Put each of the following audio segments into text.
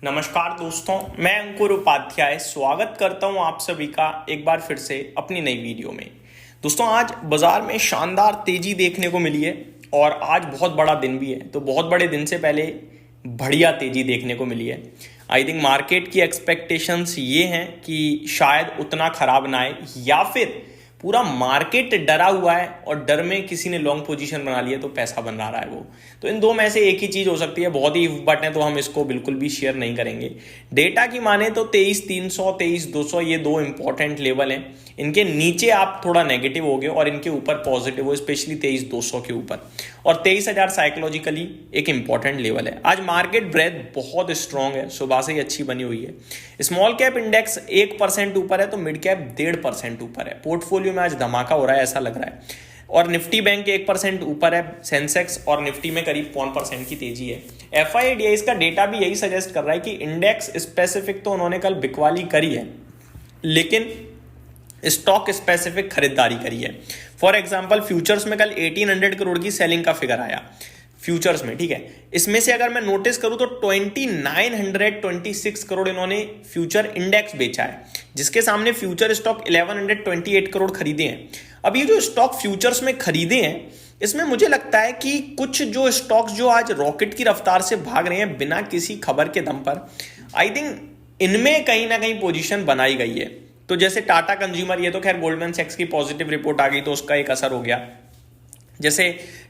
नमस्कार दोस्तों, मैं अंकुर उपाध्याय स्वागत करता हूं आप सभी का एक बार फिर से अपनी नई वीडियो में। दोस्तों, आज बाजार में शानदार तेजी देखने को मिली है और आज बहुत बड़ा दिन भी है, तो बहुत बड़े दिन से पहले बढ़िया तेजी देखने को मिली है। आई थिंक मार्केट की एक्सपेक्टेशंस ये हैं कि शायद उतना खराब ना आए या फिर पूरा मार्केट डरा हुआ है और डर में किसी ने लॉन्ग पोजीशन बना लिया तो पैसा बन रहा है वो। तो इन दो में से एक ही चीज हो सकती है। बहुत ही बट है तो हम इसको बिल्कुल भी शेयर नहीं करेंगे। डेटा की माने तो 23,300 23,200 ये दो इंपॉर्टेंट लेवल हैं। इनके नीचे आप थोड़ा नेगेटिव हो गए और इनके ऊपर पॉजिटिव हो, स्पेशली 23,200 के ऊपर। और 23,000 साइकोलॉजिकली एक इंपॉर्टेंट लेवल है। आज मार्केट ब्रेथ बहुत स्ट्रांग है, सुबह से ही अच्छी बनी हुई है। स्मॉल कैप इंडेक्स 1% ऊपर है तो मिड कैप 1.5% ऊपर है। पोर्टफोलियो में आज धमाका हो रहा है ऐसा लग रहा है। और निफ्टी बैंक 1% ऊपर है, सेंसेक्स और निफ्टी में करीब 1% की तेजी है। FIDI का डेटा भी यही सजेस्ट कर रहा है कि इंडेक्स स्पेसिफिक तो उन्होंने कल बिकवाली करी है, लेकिन स्टॉक स्पेसिफिक खरीदारी करी है। फॉर एग्जांपल फ्यूचर्स में कल 1800 करोड़ की सेलिंग का फिगर आया फ्यूचर्स में, ठीक है। इसमें से अगर मैं नोटिस करूं तो 2926 करोड़ इन्होंने फ्यूचर इंडेक्स बेचा है, जिसके सामने फ्यूचर स्टॉक 1128 करोड़ खरीदे हैं। अब ये जो स्टॉक फ्यूचर्स में खरीदे हैं, इसमें मुझे लगता है कि कुछ जो स्टॉक्स जो आज रॉकेट की रफ्तार से भाग रहे हैं बिना किसी खबर के दम पर, आई थिंक इनमें कहीं ना कहीं पोजीशन बनाई गई है। तो जैसे टाटा कंज्यूमर, ये तो खैर गोल्डमैन सैक्स की पॉजिटिव रिपोर्ट आ गई तो उसका एक असर हो गया। जैसे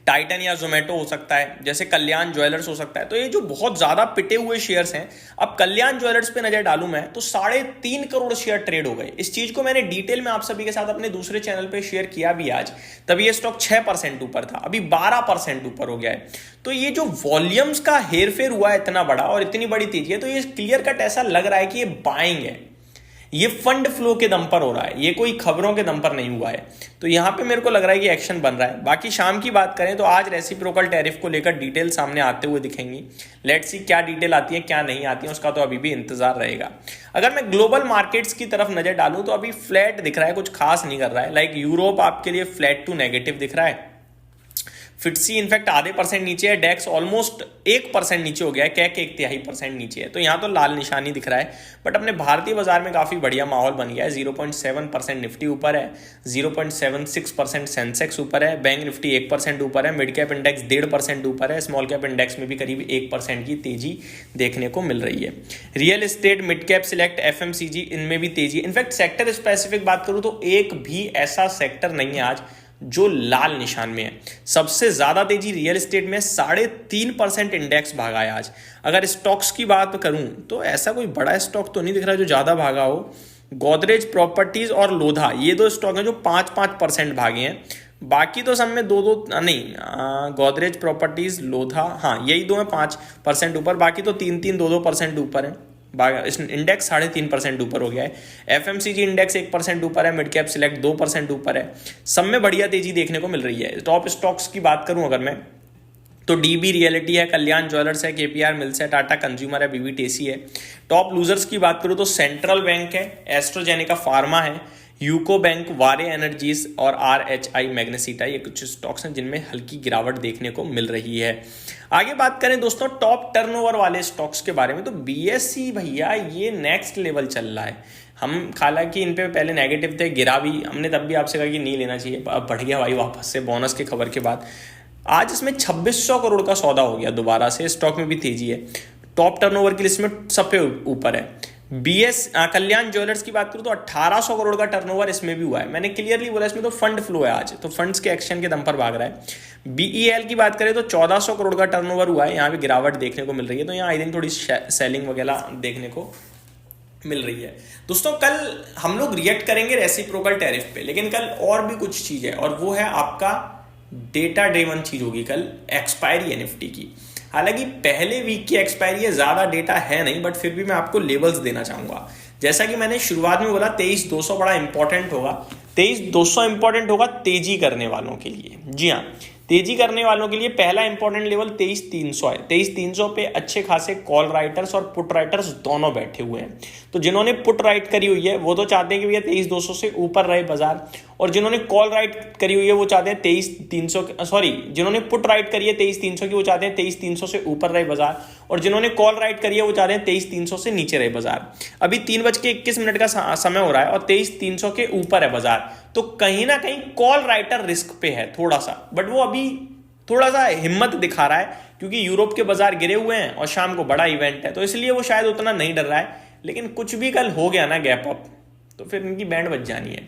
टाइटन या जोमेटो हो सकता है, जैसे कल्याण ज्वेलर्स हो सकता है। तो ये जो बहुत ज्यादा पिटे हुए शेयर्स हैं, अब कल्याण ज्वेलर्स पे नजर डालूं मैं तो 3.5 करोड़ शेयर ट्रेड हो गए। इस चीज को मैंने डिटेल में आप सभी के साथ अपने दूसरे चैनल पे शेयर किया भी आज। तब ये स्टॉक 6% ऊपर था, अभी 12% ऊपर हो गया है। तो ये जो वॉल्यूम्स का हेरफेर हुआ है इतना बड़ा और इतनी बड़ी तेजी है, तो ये क्लियर कट ऐसा लग रहा है कि ये बाइंग है। ये फंड फ्लो के दम पर हो रहा है, ये कोई खबरों के दम पर नहीं हुआ है। तो यहां पे मेरे को लग रहा है कि एक्शन बन रहा है। बाकी शाम की बात करें तो आज रेसिप्रोकल टैरिफ को लेकर डिटेल सामने आते हुए दिखेंगी। लेट्स सी क्या डिटेल आती है क्या नहीं आती है, उसका तो अभी भी इंतजार रहेगा। अगर मैं ग्लोबल मार्केट्स की तरफ नजर डालूं तो अभी फ्लैट दिख रहा है, कुछ खास नहीं कर रहा है। लाइक यूरोप आपके लिए फ्लैट टू नेगेटिव दिख रहा है। फिटसी इनफैक्ट आधे % नीचे है। डेक्स ऑलमोस्ट 1% नीचे हो गया है, कैक 1/3% नीचे है। तो यहाँ तो लाल निशानी दिख रहा है। बट अपने भारतीय बाजार में काफी बढ़िया माहौल बन गया है। 0.7% निफ्टी ऊपर है, 0.76% सेंसेक्स ऊपर है, बैंक निफ्टी 1% ऊपर है, मिड कैप इंडेक्स 1.5% ऊपर है, स्मॉल कैप इंडेक्स में भी करीब 1% की तेजी देखने को मिल रही है। Real estate, mid cap, select, FMCG इनमें भी तेजी। इनफैक्ट सेक्टर स्पेसिफिक बात करूं तो एक भी ऐसा सेक्टर नहीं है आज जो लाल निशान में है। सबसे ज्यादा तेजी रियल एस्टेट में 3.5% इंडेक्स भागा है आज। अगर स्टॉक्स की बात करूं तो ऐसा कोई बड़ा स्टॉक तो नहीं दिख रहा जो ज्यादा भागा हो। गोदरेज प्रॉपर्टीज और लोधा ये दो स्टॉक हैं जो 5% भागे हैं। बाकी तो सब में दो नहीं, गोदरेज प्रॉपर्टीज, लोधा, हाँ यही दो है 5% ऊपर। बाकी तो 3-2% ऊपर है। इंडेक्स 3.5% ऊपर हो गया है। FMCG इंडेक्स 1% ऊपर है, मिड कैप सिलेक्ट 2% ऊपर है। सब में बढ़िया तेजी देखने को मिल रही है। टॉप स्टॉक्स की बात करूं अगर मैं तो DB रियलिटी है, कल्याण ज्वेलर्स है, KPR मिल्स है, टाटा कंज्यूमर है, BBTC है। टॉप लूजर्स की बात करूं तो सेंट्रल बैंक है, एस्ट्रोजेनेका फार्मा है, यूको बैंक, वारे एनर्जीज और RHI मैग्नेसिटा, ये कुछ स्टॉक्स हैं जिनमें हल्की गिरावट देखने को मिल रही है। आगे बात करें दोस्तों टॉप टर्नओवर वाले स्टॉक्स के बारे में तो BSE भैया ये नेक्स्ट लेवल चल रहा है। हम हालांकि इन पे पहले नेगेटिव थे, गिरा भी, हमने तब भी आपसे कहा कि नहीं लेना चाहिए, अब बढ़ गया भाई वापस से बोनस के खबर के बाद। आज इसमें 2600 करोड़ का सौदा हो गया दोबारा से। स्टॉक में भी तेजी है। टॉप टर्नओवर की लिस्ट में सबसे ऊपर है। कल्याण ज्वेलर्स की बात करूं तो 1800 करोड़ का टर्नओवर इसमें भी हुआ है। मैंने क्लियरली बोला इसमें तो फंड फ्लो है आज, तो फंड्स के एक्शन के दम पर भाग रहा है। BEL की बात करें तो 1400 करोड़ का टर्नओवर हुआ है, यहाँ भी गिरावट देखने को मिल रही है। तो यहाँ आई थिंक थोड़ी सेलिंग वगैरह देखने को मिल रही है। दोस्तों कल हम लोग रिएक्ट करेंगे रेसिप्रोकल टैरिफ पे, लेकिन कल और भी कुछ चीज है और वो है आपका डेटा ड्रिवन चीज होगी। कल एक्सपायरी है निफ्टी की। हालांकि पहले वीक की एक्सपायरी है, ज्यादा डेटा है नहीं, बट फिर भी मैं आपको लेवल्स देना चाहूंगा। जैसा कि मैंने शुरुआत में बोला 23,200 बड़ा इंपॉर्टेंट होगा। 23,200 इंपॉर्टेंट होगा तेजी करने वालों के लिए। जी हाँ, तेजी करने वालों के लिए पहला इंपॉर्टेंट लेवल 23,300 है। 23,300 पे अच्छे खासे कॉल राइटर्स और पुट राइटर्स दोनों बैठे हुए हैं। तो जिन्होंने पुट राइट करी हुई है वो तो चाहते हैं कि भैया 23,200 से ऊपर रहे बाजार, और जिन्होंने कॉल राइट करी हुई है वो चाहते हैं 23,300, सॉरी, जिन्होंने पुट राइट करी है 23,300 की वो चाहते हैं 23,300 से ऊपर रहे बाजार, और जिन्होंने कॉल राइट करी है वो चाहते हैं 23,300 से नीचे रहे बाजार। अभी 3:21 का समय हो रहा है और 23,300 के ऊपर है बाजार, तो कहीं ना कहीं कॉल राइटर रिस्क पे है थोड़ा सा, बट वो अभी थोड़ा सा हिम्मत दिखा रहा है क्योंकि यूरोप के बाजार गिरे हुए हैं और शाम को बड़ा इवेंट है, तो इसलिए वो शायद उतना नहीं डर रहा है। लेकिन कुछ भी कल हो गया ना गैप अप, तो फिर इनकी बैंड बज जानी है।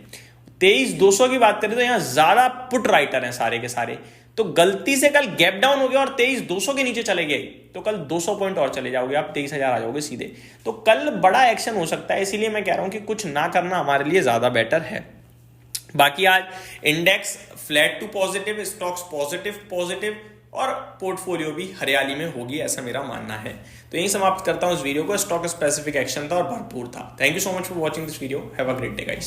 23,200 की बात करें तो यहां ज्यादा पुट राइटर हैं सारे के सारे, तो गलती से कल गैप डाउन हो गया और 23,200 के नीचे चले गए तो कल 200 पॉइंट और चले जाओगे आप, 23,000 आ जाओगे सीधे। तो कल बड़ा एक्शन हो सकता है, इसीलिए मैं कह रहा हूं कि कुछ ना करना हमारे लिए ज्यादा बेटर है। बाकी आज index flat to positive, stocks positive और पोर्टफोलियो भी हरियाली में होगी, ऐसा मेरा मानना है। तो यही समाप्त करता हूं इस वीडियो को। स्टॉक स्पेसिफिक एक्शन था और भरपूर था। Thank you so much for watching this video. Have a great day guys.